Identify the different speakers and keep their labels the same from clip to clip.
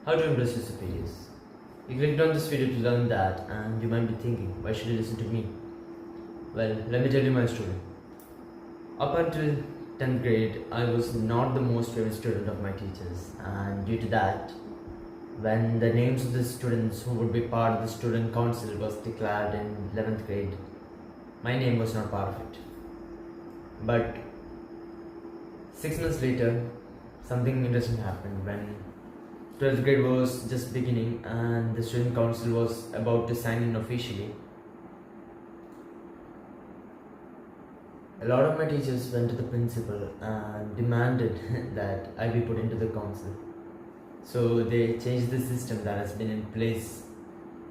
Speaker 1: How to impress your superiors. You clicked on this video to learn that, and you might be thinking, why should you listen to me? Well, let me tell you my story. Up until 10th grade, I was not the most favorite student of my teachers, and due to that, when the names of the students who would be part of the student council was declared in 11th grade, my name was not part of it. But 6 months later, something interesting happened when 12th grade was just beginning and the student council was about to sign in officially. A lot of my teachers went to the principal and demanded that I be put into the council. So they changed the system that has been in place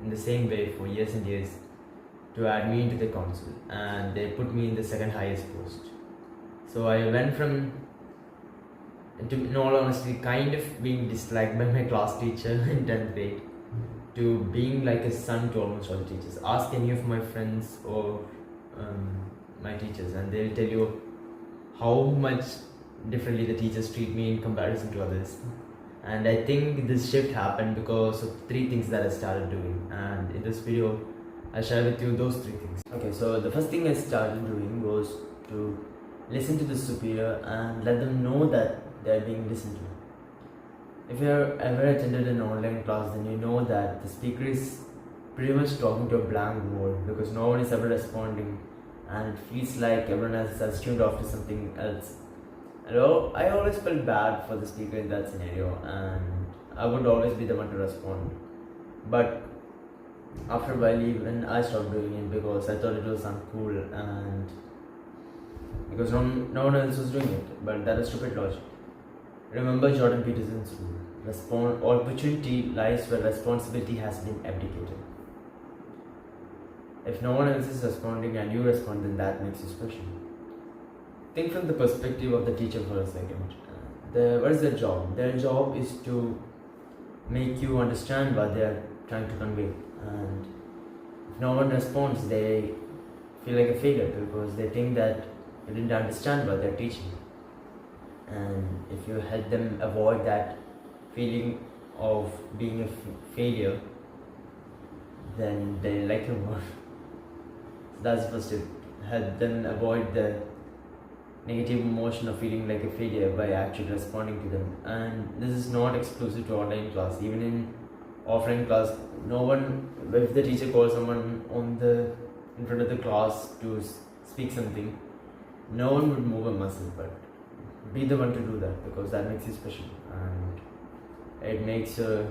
Speaker 1: in the same way for years and years to add me into the council, and they put me in the second highest post. So I went from, in all honesty, kind of being disliked by my class teacher in 10th grade to being like a son to almost all the teachers. Ask any of my friends or my teachers and they'll tell you how much differently the teachers treat me in comparison to others. And I think this shift happened because of 3 things that I started doing, and in this video I'll share with you those 3 things. Okay, so the first thing I started doing was to listen to the superior and let them know that they're being listened to. If you have ever attended an online class, then you know that the speaker is pretty much talking to a blank wall because no one is ever responding, and it feels like everyone else has tuned off to something else. I always felt bad for the speaker in that scenario, and I would always be the one to respond. But after a while, even I stopped doing it because I thought it was uncool and because no one else was doing it. But that is stupid logic. Remember Jordan Peterson's rule: opportunity lies where responsibility has been abdicated. If no one else is responding and you respond, then that makes you special. Think from the perspective of the teacher for a second. What is their job? Their job is to make you understand what they are trying to convey. And if no one responds, they feel like a failure because they think that you didn't understand what they're teaching. And if you help them avoid that feeling of being a failure, then they like you more. So that's the first step. Help them avoid the negative emotion of feeling like a failure by actually responding to them. And this is not exclusive to online class. Even in offline class, if the teacher calls someone in front of the class to speak something, no one would move a muscle, but be the one to do that because that makes you special and it makes your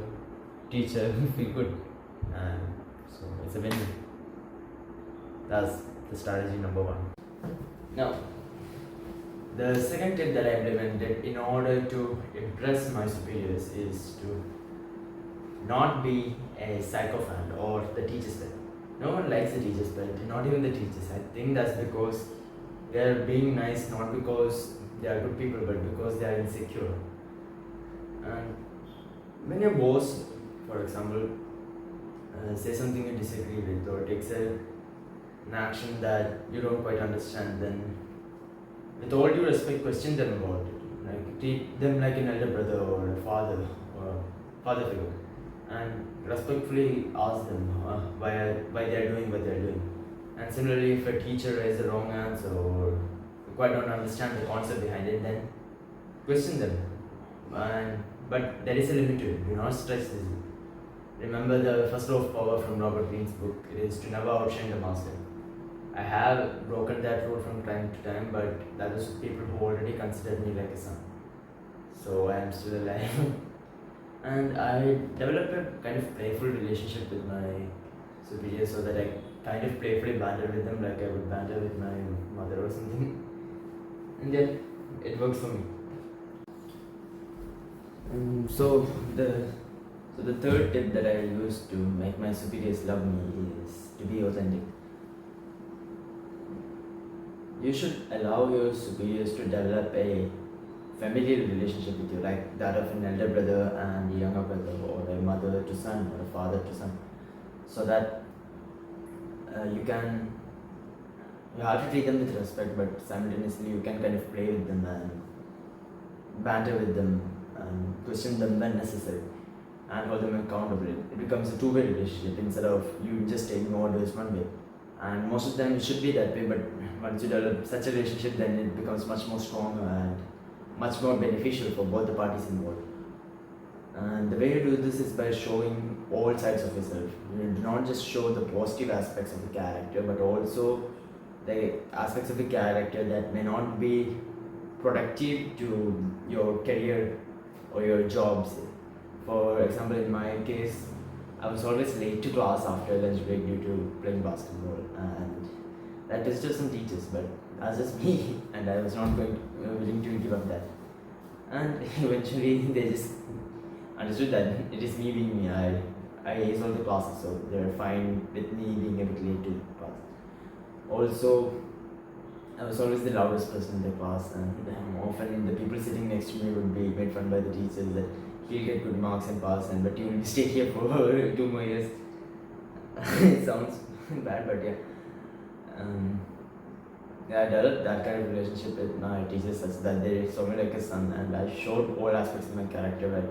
Speaker 1: teacher feel good, and so it's a win-win. That's the strategy number 1. Now, the second tip that I implemented in order to impress my superiors is to not be a sycophant or the teacher's pet. No one likes the teacher's pet, not even the teachers. I think that's because they're being nice not because they are good people but because they are insecure. And when your boss, for example, says something you disagree with or takes an action that you don't quite understand, then with all due respect, question them about it. Like, treat them like an elder brother or a father figure, and respectfully ask them why they are doing what they are doing. And similarly, if a teacher has a wrong answer or you quite don't understand the concept behind it, then question them. But there is a limit to it. Do not stretch this. Remember the first law of power from Robert Greene's book. It is to never outshine the master. I have broken that rule from time to time, but that was people who already considered me like a son. So I am still alive. And I developed a kind of playful relationship with my superiors so that I kind of playfully banter with them like I would banter with my mother or something. And yet, it works for me. So the third tip that I use to make my superiors love me is to be authentic. You should allow your superiors to develop a familiar relationship with you, like that of an elder brother and a younger brother, or a mother to son, or a father to son, so that you have to treat them with respect, but simultaneously you can kind of play with them and banter with them and question them when necessary. and hold them accountable. It becomes a two-way relationship instead of you just taking orders one way. And most of the time it should be that way, but once you develop such a relationship, then it becomes much more stronger and much more beneficial for both the parties involved. And the way you do this is by showing all sides of yourself. You do not just show the positive aspects of the character, but also the aspects of the character that may not be productive to your career or your jobs. For example, in my case, I was always late to class after lunch break due to playing basketball, and that pissed some teachers, but that's just me, and I was not willing to give up that. And eventually, they just understood that it is me being me. I ace all the classes, so they're fine with me being a bit late to class. Also, I was always the loudest person in the class, and often the people sitting next to me would be made fun by the teachers that he'll get good marks and pass, and but you will stay here for 2 more years. It sounds bad, but yeah. I developed that kind of relationship with my teachers such that they saw me like a son, and I showed all aspects of my character. Like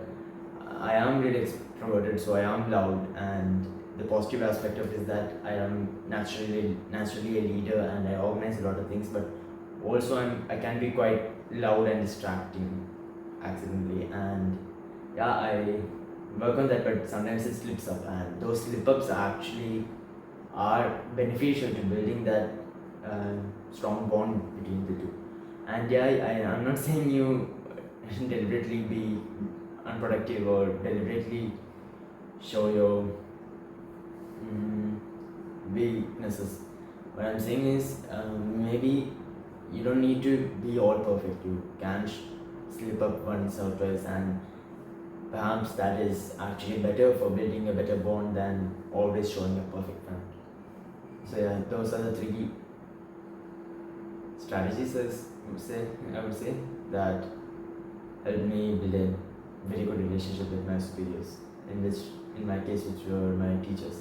Speaker 1: I am really extroverted, so I am loud, and the positive aspect of it is that I am naturally a leader, and I organize a lot of things. But also I can be quite loud and distracting accidentally, and yeah, I work on that, but sometimes it slips up, and those slip ups actually are beneficial to building that strong bond between the two. And yeah, I'm not saying you deliberately be unproductive or deliberately show your weaknesses. What I'm saying is maybe you don't need to be all perfect. You can slip up once or twice, and perhaps that is actually better for building a better bond than always showing a perfect front. So yeah, those are the 3 strategies I would say that helped me build a very good relationship with my superiors, in my case which were my teachers.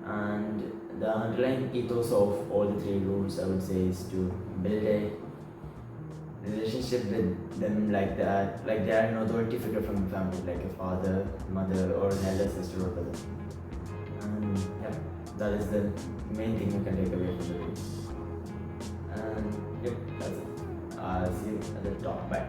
Speaker 1: And the underlying ethos of all the 3 rules, I would say, is to build a relationship with them like that, like they are an authority figure from the family, like a father, mother, or an elder sister or brother. And yeah, that is the main thing you can take away from the rules. And yep, that's it. I'll see you at the top. Bye.